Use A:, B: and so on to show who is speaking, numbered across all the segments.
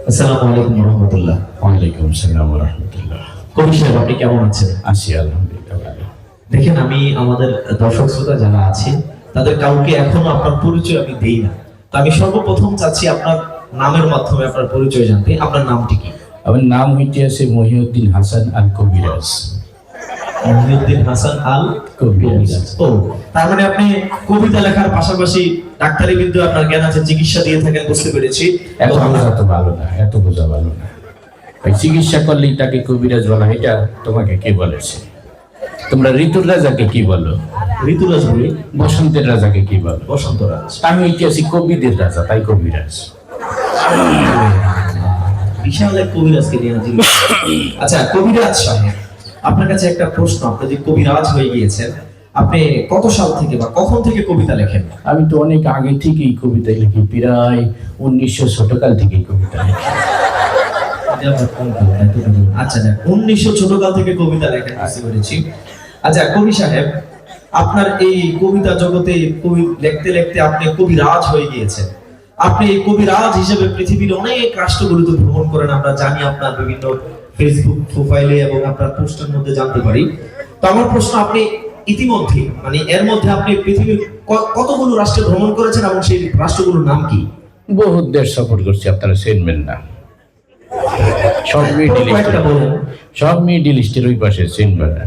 A: আসসালামু আলাইকুম রহমতুল্লাহ।
B: ওয়ালাইকুম আসসালাম রহমতুল্লাহ।
A: কবি সাহেব, আপনি কেমন আছেন?
B: আছি আলহামদুলিল্লাহ ভালো।
A: দেখেন, আমি আমাদের দর্শক শ্রোতা যারা আছে তাদের কাউকে এখনো আপনার পরিচয় আমি দেই না। তো আমি সর্বপ্রথম চাচ্ছি আপনার নামের মাধ্যমে আপনার পরিচয় জানতে। আপনার নামটি কি?
B: আমার নাম হইতেছে মহিউদ্দিন হাসান আল কবিরাজ।
A: মহিউদ্দিন হাসান আল কবিরাজ। ও, তার মানে আপনি কবিতা লেখার পাশাপাশি ডাক্তারি বিদ্যা আপনার জ্ঞান আছে, চিকিৎসা দিয়ে থাকেন, বুঝতে পেরেছি।
B: এত বোঝা তো ভালো না, এত বোঝা ভালো না। ওই চিকিৎসা করলেই তাকে কবিরাজ বলা, এটা তোমাকে কে বলেছে? তোমরা ঋতুর রাজাকে কি বলো?
A: ঋতুরাজ বলি।
B: বসন্তের রাজাকে কি বলো?
A: বসন্তরাজ।
B: আমি ঐতিহাসিক কবিদের রাজা, তাই কবিরাজ।
A: বিশাল এক কবিরাজকে নিয়ে হাজির। আচ্ছা কবিরাজ সাহেব, আপনার কাছে একটা প্রশ্ন। আপনি যে কবিরাজ হয়ে গিয়েছেন, আপনি কত সাল থেকে বা কখন থেকে কবিতা লেখেন?
B: আমি তো অনেক আগে থেকেই কবিতা লিখি, প্রায় 1900 ছোটকাল থেকেই কবিতা লিখি।
A: আচ্ছা, 1900 ছোটকাল থেকে কবিতা লেখেন, বুঝতে পেরেছি। আচ্ছা কবি সাহেব, আপনার এই কবিতা জগতে কবি লিখতে লিখতে আপনি কবিরাজ হয়ে গিয়েছেন। আপনি এই কবিরাজ হিসেবে পৃথিবীর অনেক রাষ্ট্রগুলোতে ভ্রমণ করেন, আমরা জানি আপনার বিভিন্ন ফেসবুক প্রোফাইলে এবং আপনার পোস্টের মধ্যে জানতে পারি। তো আমার প্রশ্ন, আপনি ইতিমধ্যে মানে এর মধ্যে আপনি পৃথিবীর কতগুলো রাষ্ট্রে ভ্রমণ করেছেন এবং সেই রাষ্ট্রগুলোর নাম কি?
B: বহুত দেশ সফর করছি, আপনারা চিনবেন না। সব মিডিল ইস্টের ওই পাশে চিনবেন না।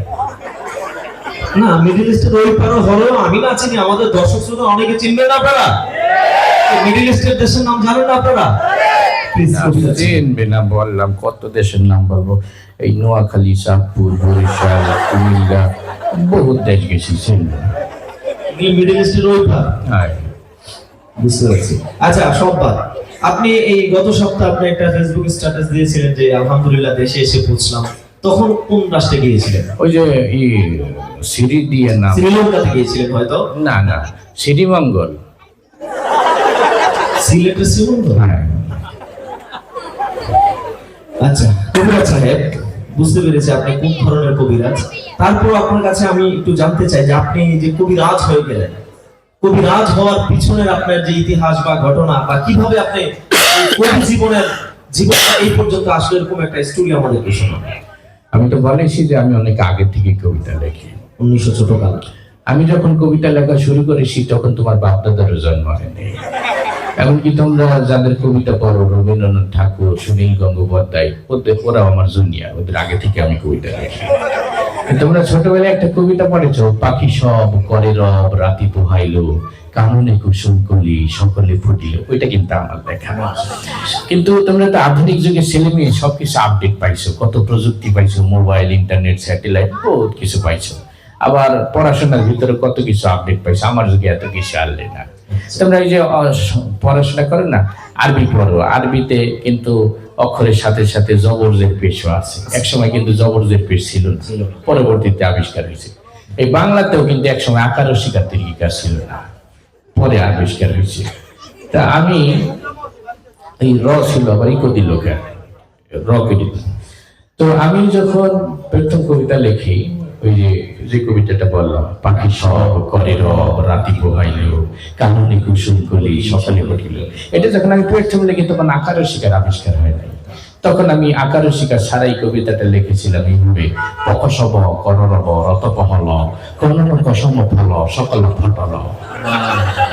A: না, মিডল ইস্টের ওই পারে হলেও আমি না চিনি, আমাদের দর্শক শ্রোতা অনেকে চিনবেন না। আপনারা মিডল ইস্টের দেশের নাম জানেন না আপনারা?
B: চিনবে না, বললাম কত দেশের নাম বলবো। এই নোয়াখালী, চাঁদপুর, বরিশাল, কুমিল্লা, বহুত দেশ গেছি, চিনবে না।
A: মিডল ইস্টের ওই পার, বুঝতে পারছি। আচ্ছা সব্বার, আপনি এই গত সপ্তাহে আপনি একটা ফেসবুক স্ট্যাটাস দিয়েছিলেন যে আলহামদুলিল্লাহ দেশে এসে পৌঁছলাম। তখন কোন রাষ্ট্রে গিয়েছিলেন?
B: ওই যে সিরি দিয়ে নাম,
A: শ্রীলঙ্কাতে গিয়েছিলেন হয়তো।
B: না না, শ্রীমঙ্গল,
A: সিলেটের শ্রীমঙ্গল।
B: হ্যাঁ।
A: আচ্ছা কবিরাজ সাহেব, বুঝতে পেরেছি আপনি কোন ধরনের কবিরাজ। তারপর আপনার কাছে আমি একটু জানতে চাই যে আপনি যে কবিরাজ হয়ে গেলেন, কবিরাজ হওয়ার পিছনের আপনার যে ইতিহাস বা ঘটনা বা কিভাবে আপনি কবি জীবনটা এই পর্যন্ত আসলে, এরকম একটা স্টোরি আমাদেরকে শোনান।
B: আমি তো বলেছি যে আমি অনেক আগে থেকে কবিতা লেখি।
A: 1900 ছোটকাল।
B: আমি যখন কবিতা লেখা শুরু করেছি তখন তোমার বাপ দাদারও জন্ম হয়নি। এমনকি তোমরা যাদের কবিতা পড়ো, রবীন্দ্রনাথ ঠাকুর, সুনীল গঙ্গোপাধ্যায়, ওরাও আমার জুনিয়র, ওদের আগে থেকে আমি কবিতা লিখি। তোমরা ছোটবেলায় একটা কবিতা পড়েছো, পাখি সব করে রব, রাতি পোহাইলো, কাননে কুসুম কলি, সকলে ফুটিল, ওইটা কিন্তু আমার লেখা। কিন্তু তোমরা তো আধুনিক যুগের ছেলে মেয়ে, সবকিছু আপডেট পাইছো, কত প্রযুক্তি পাইছো, মোবাইল, ইন্টারনেট, স্যাটেলাইট, বহুত কিছু পাইছো। আবার পড়াশোনার ভিতরে কত কিছু আপডেট পাইছো, আমার যুগে এত কিছু আনলে না। তোমরা এই যে পড়াশোনা করো না, আরবি পড়ো, আরবিতে কিন্তু অক্ষরের সাথে সাথে জবরজের পেশও আছে। একসময় কিন্তু জবরজের পেশ ছিল না, পরবর্তীতে আবিষ্কার হয়েছে। এই বাংলাতেও কিন্তু একসময় আকার ও শিকার তরিকা ছিল না, পরে আবিষ্কার হয়েছে। তা আমি এই ছিল আবার ইকোদি লোকের রকেট। তো আমি যখন প্রথম কবিতা লিখি, ওই যে কবিতাটা বললাম, পাখি সব করে রব, রাতি পোহাইল, কাননে কুসুম কলি, সকালে ঘটিল, এটা যখন আমি প্রথম লিখি তখন আকার ও শিকার আবিষ্কার হয় নাই। তখন আমি আকার ও শিকার ছাড়াই কবিতাটা লিখেছিলাম এইভাবে, পকসব কররব রতপহল, কনন কসম ফল, সকল ফটল।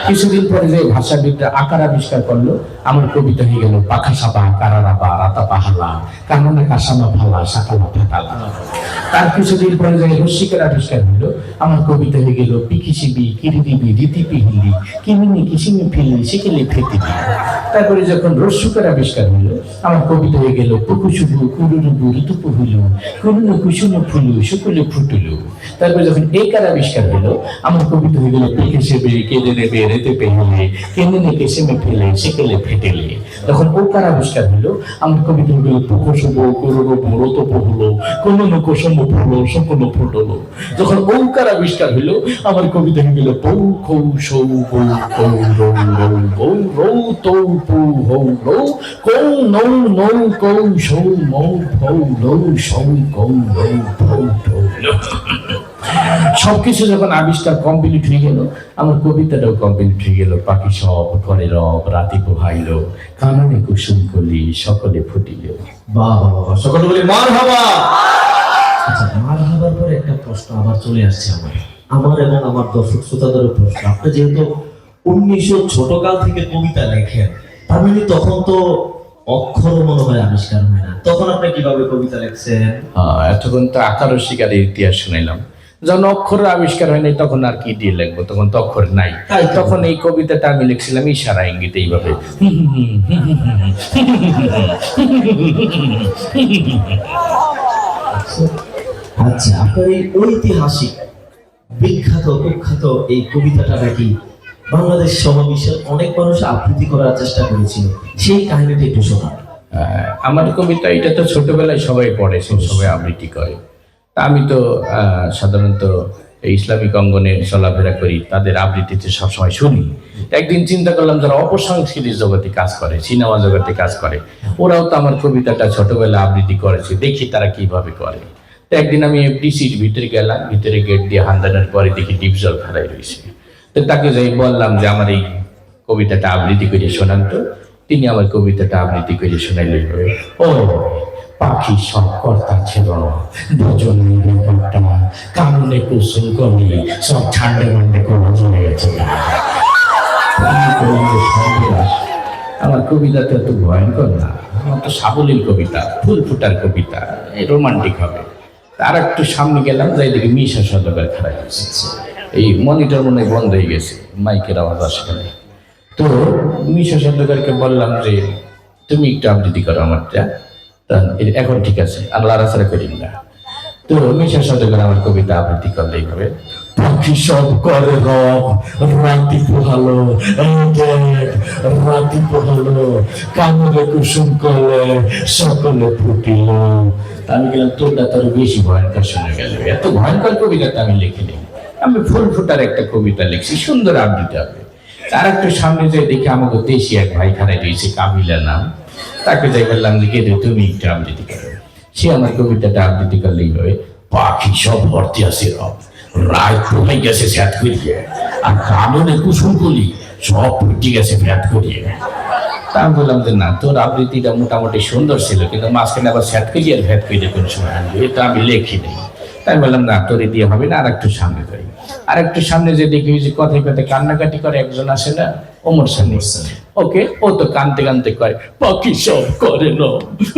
B: কিছুদিন পরে যে ভাষাবিদরা আকার আবিষ্কার করলো, আমার কবিতা হয়ে গেল পাখা সাপা কারারাবা রাতা পাহালা, কাননে কাসামা ফালা, সাকালা ফাটালা। তার কিছুদিন পরে যে রসিকের আবিষ্কার হলো, আমার কবিতা হয়ে গেল পিকিসিবি কিরিদিবি রীতি পিহিলি, কিমিনি কিসিমি ফিলি, শিখিলি ফেতিবি। তারপরে যখন রস্যুকের আবিষ্কার হলো, আমার কবিতা হয়ে গেল পুকুশুবু কুরুরুবু ঋতুপু হইল, কুরুনু কুসুম ফুলু শুকুলে ফুটুলু। তারপরে যখন একার আবিষ্কার হলো, আমার কবিতা হয়ে গেল পেকেসেবে কেঁদে নেবে রেতে পেহলে, কেঁদে নে কেসেমে ফেলে সেকেলে ফেটেলে। যখন ওকার আবিষ্কার হলো, আমার কবিতা হয়ে গেল পুকুশুবু কুরুরুবু রতপু হলো, কুরুনু কুসুম ফুলো সকল ফুটলো। যখন ওকার আবিষ্কার হলো, আমার কবিতা হয়ে গেল পৌ খৌ সৌ বৌ কৌ রৌ রৌ বৌ রৌ তৌ পৌ হৌ রৌ কৌ নৌ নৌ কৌ সৌ মৌ ফৌ রৌ সৌ কৌ রৌ ফৌ ফৌ। সবকিছু যখন আবিষ্কার কমপ্লিট হয়ে গেল, আমার কবিতাটাও কমপ্লিট হয়ে গেল। পাখি সব করে রব, রাতি পোহাইল, কাননে কুসুম কলি, সকলে ফুটিল।
A: বাহ বাহ বাহ, সকলে বলি মারহাবা। আচ্ছা, মারহাবার পরে একটা প্রশ্ন আবার চলে আসছে আমার এবং আমার দর্শক শ্রোতাদের প্রশ্ন। আপনি যেহেতু 1900 ছোটকাল থেকে কবিতা লেখেন, তার মানে তখন তো অক্ষর মনে হয় আবিষ্কার হয় না, তখন আপনি কিভাবে কবিতা লিখছেন?
B: এতক্ষণ তো আকার ও শিকারের ইতিহাস শুনাইলাম। যখন অক্ষরের আবিষ্কার হয়নি তখন আর কি দিয়ে লিখবো, তখন তো অক্ষর নাই।
A: তাই তো।
B: তখন এই কবিতাটা আমি লিখছিলাম ইশারা ইঙ্গিতে এইভাবে।
A: আচ্ছা, আপনার এই ঐতিহাসিক বিখ্যাত কুখ্যাত এই কবিতাটা নাকি বাংলাদেশ সমাবেশে অনেক মানুষ আবৃত্তি করার চেষ্টা করেছিল, সেই কাহিনীটা একটু শোনান।
B: আমার কবিতা এটা তো ছোটবেলায় সবাই পড়ে, সবাই আবৃত্তি করে। তা আমি তো সাধারণত এই ইসলামিক অঙ্গনে চলাফেরা করি, তাদের আবৃত্তিতে সবসময় শুনি। একদিন চিন্তা করলাম, যারা অপসংস্কৃতির জগতে কাজ করে, সিনেমা জগতে কাজ করে, ওরাও তো আমার কবিতাটা ছোটবেলা আবৃত্তি করেছে, দেখি তারা কিভাবে করে। তো একদিন আমি এফডিসির ভিতরে গেলাম, ভিতরে গেট দিয়ে হান্দানোর পরে দেখি ডিপজল খাড়াই রয়েছে। তো তাকে যাই বললাম যে আমার এই কবিতাটা আবৃত্তি করে শোনান তো। তিনি আমার কবিতাটা আবৃত্তি করে শোনাইলেন, ও পাখি সব কর্তা ছিল, দুজন মিলে একটা কাননে কুসুম কমি, সব ঠান্ডে মান্ডে কোনো চলে গেছে। আমার কবিতাটা তো ভয়ঙ্কর না, আমার তো সাবলীল কবিতা, ফুল ফুটার কবিতা, রোমান্টিক হবে। আর একটু সামনে গেলাম, যাই দেখি মিশা সদকার খারাপ হয়েছে। এই মনিটর মনে হয় বন্ধ হয়ে গেছে, মাইকের আওয়াজ আসে না। তো মিশা সদকারকে বললাম যে তুমি একটু আবৃত্তি করো আমারটা। এখন ঠিক আছে, আল্লাহ রাসারা করিম না। তো মিশা সদকার আমার কবিতা আবৃত্তি করলে এইভাবে, পাখি সব করে রব, রাতি পোহালো, রাতি পোহালো, কাননে কুসুম কলে, সকলে ফুটিল। আমি গেলাম, তোরটা তোর বেশি ভয়ঙ্কর শোনা গেল, এত ভয়ঙ্কর কবিতাটা আমি লিখিনি। আমি ফুল ফুটার একটা কবিতা লিখছি, সুন্দর আবৃত্তি হবে। তার একটু সামনে যাই দেখি আমাকে দেশি এক ভাই খারাই রয়েছে, কাবিলা নাম। তাকে যাই বললাম যে কে তুমি একটু আবৃত্তি করো। সে আমার কবিতাটা আবৃত্তি করলেই হবে, পাখি সব ভর্তি আছে রব, রায় কমে গেছে স্যাত করিয়ে, আর কাননে কুসুম কলি, সব ফুটি গেছে ভ্যাত করিয়ে। তা আমি বললাম যে না, তোর আবৃত্তিটা মোটামুটি সুন্দর ছিল, কিন্তু মাঝখানে আবার স্যাত করিয়ে আর ভ্যাত করিয়ে কোন সময় আনবি, এটা আমি লেখি নেই। তাই বললাম না, তোরে দিয়ে হবে না, আর একটু সামনে যাই। আর একটু সামনে যে দেখি যে কথায় কথায় কান্নাকাটি করে একজন আসে না, ওমর সানি, ওকে, ও তো কানতে কানতে কয়, পাখি সব করে ন,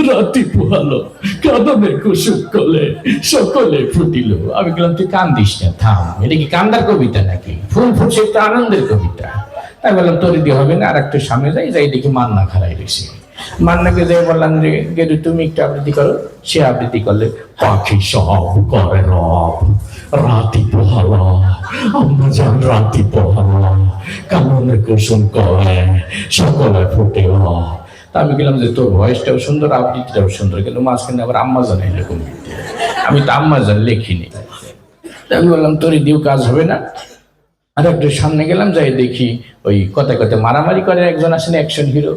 B: রাতি পোহালো, কাঁদনে কুসুম কলে, সকলে ফুটিল। আমি বললাম তুই কান্দিস না, থাম, এটা কি কান্দার কবিতা নাকি? ফুল ফুটছে একটা আনন্দের কবিতা। তাই বললাম তোরে দিয়ে হবে না, আর একটু সামনে যাই, যাই দেখি মান্না খারাই রয়েছে। মান্নাকে যাই বললাম যে গেরু তুমি একটু আবৃত্তি করো। সে আবৃত্তি করলে, পাখি সব করে রব, রাতি পোহালো, আমরা যান রাতি পোহালো, কাননে কুসুম করে, সকলে ফুটিল। তা আমি গেলাম যে তোর ভয়েসটাও সুন্দর, আবৃত্তিটাও সুন্দর, কিন্তু মাঝখানে আবার আম্মা জান এরকম। আমি তো আম্মা জান লিখিনি। আমি বললাম তোর দিয়েও কাজ হবে না। আর একটু সামনে গেলাম, যাই দেখি ওই কথায় কথায় মারামারি করে একজন আসেন, অ্যাকশন হিরো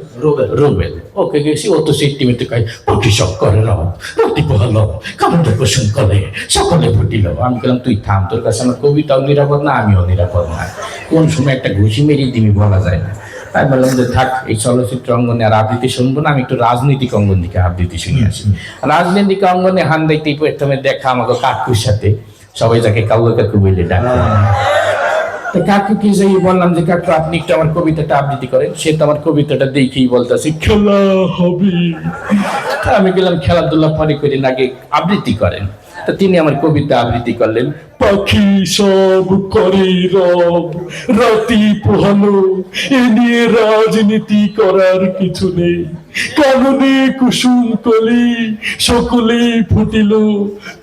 B: রুবেল। ওকে গেছি, ও তো সেই টিমিতে কয়, পাখি সব করে রব, রাতি পোহালো, কাননে কুসুম করে, সকলে ফুটিল। আমি বললাম তুই থাম, তোর কাছে আমার কবিতাও নিরাপদ না, আমিও নিরাপদ না, কোন সময় একটা ঘুষি মেরিয়ে দিবি বলা যায় না। তাই বললাম যে থাক, এই চলচ্চিত্র অঙ্গনে আর আবৃত্তি শুনবো না, আমি একটু রাজনৈতিক অঙ্গন দিকে আবৃত্তি শুনে আসি। রাজনৈতিক অঙ্গনে হান দেখতেই প্রথমে দেখা আমাকে কাকুর সাথে, সবাই যাকে কাকু কাকু বলে ডাকে। কাকুকে যাই বললাম যে কাকু আপনি একটু আমার কবিতাটা আবৃত্তি করেন। সে তো আমার কবিতাটা দেখেই বলতেছে খেলা হবে। আমি গেলাম, খেলাধুলা পরে করে আগে আবৃত্তি করেন। তা তিনি আমার কবিতা আবৃত্তি করলেন, পাখি সব করে রব, রাতি পোহালো, এ নিয়ে রাজনীতি করার কিছু নেই, কাননে কুসুম কলি, সকলে ফুটিল,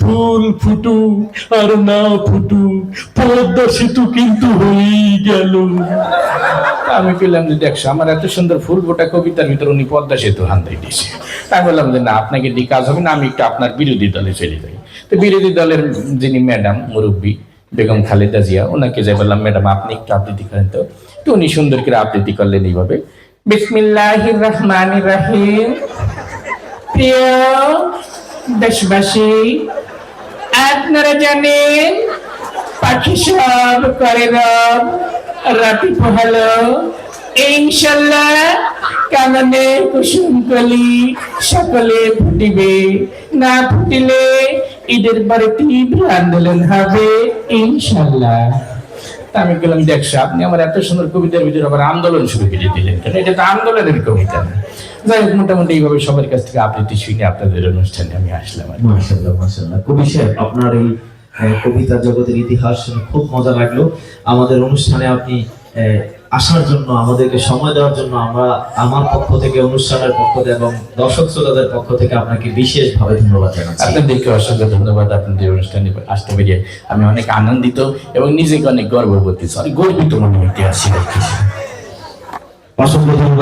B: ফুল ফুটুক আর না ফুটুক, পদ্মা সেতু কিন্তু হয়েই গেল। আমি পেলাম যে দেখছো, আমার এত সুন্দর ফুল ফোটা কবিতার ভিতর উনি পদ্মা সেতু হান্দাই দিয়েছে। তাই বললাম যে না, আপনাকে দিয়ে কাজ হবে না, আমি একটু আপনার বিরোধী দলে চলে যাই। তো বিরোধী দলের যিনি ম্যাডাম মুরব্বী বেগম খালেদা জিয়া, ওনাকে যাই বললাম, ম্যাডাম আপনি একটু আবৃত্তি করেন তো। তো উনি সুন্দর করে আবৃত্তি করলেন এইভাবে, বিসমিল্লাহির রহমানির রহিম। প্রিয় দেশবাসী, আপনারা জানেন পাখি সব করে রব, রাতি পোহালো ইনশাল্লাহ, কাননে কুসুম কলি সকলে ফুটিবে, না ফুটিলে ঈদের পরে তীব্র আন্দোলন হবে ইনশাল্লাহ। আমি বললাম, দেখছো আপনি আমার এত সুন্দর কবিতার ভিতরে আবার আন্দোলন শুরু করে দিলেন কেন? এটা তো আন্দোলনের কবিতা না। যাই হোক, মোটামুটি এইভাবে সবার কাছ থেকে আবৃত্তি শুনে আপনাদের অনুষ্ঠানে আমি আসলাম।
A: মাশাআল্লাহ মাশাআল্লাহ। কবি সাহেব, আপনার এই কবিতা জগতের ইতিহাস শুনে খুব মজা লাগলো। আমাদের অনুষ্ঠানে আপনি আসার জন্য, আমাদেরকে সময় দেওয়ার জন্য আমার পক্ষ থেকে, অনুষ্ঠানের পক্ষ থেকে এবং দর্শক শ্রোতাদের পক্ষ থেকে আপনাকে বিশেষভাবে ধন্যবাদ জানাচ্ছি।
B: আপনাদেরকে অসংখ্য ধন্যবাদ। আপনাদের অনুষ্ঠানে আসতে পেরে আমি অনেক আনন্দিত এবং নিজেকে অনেক গর্ববোধ করতেছি, অনেক গর্বিত মনে হইতে আসছি।
A: অসংখ্য ধন্যবাদ।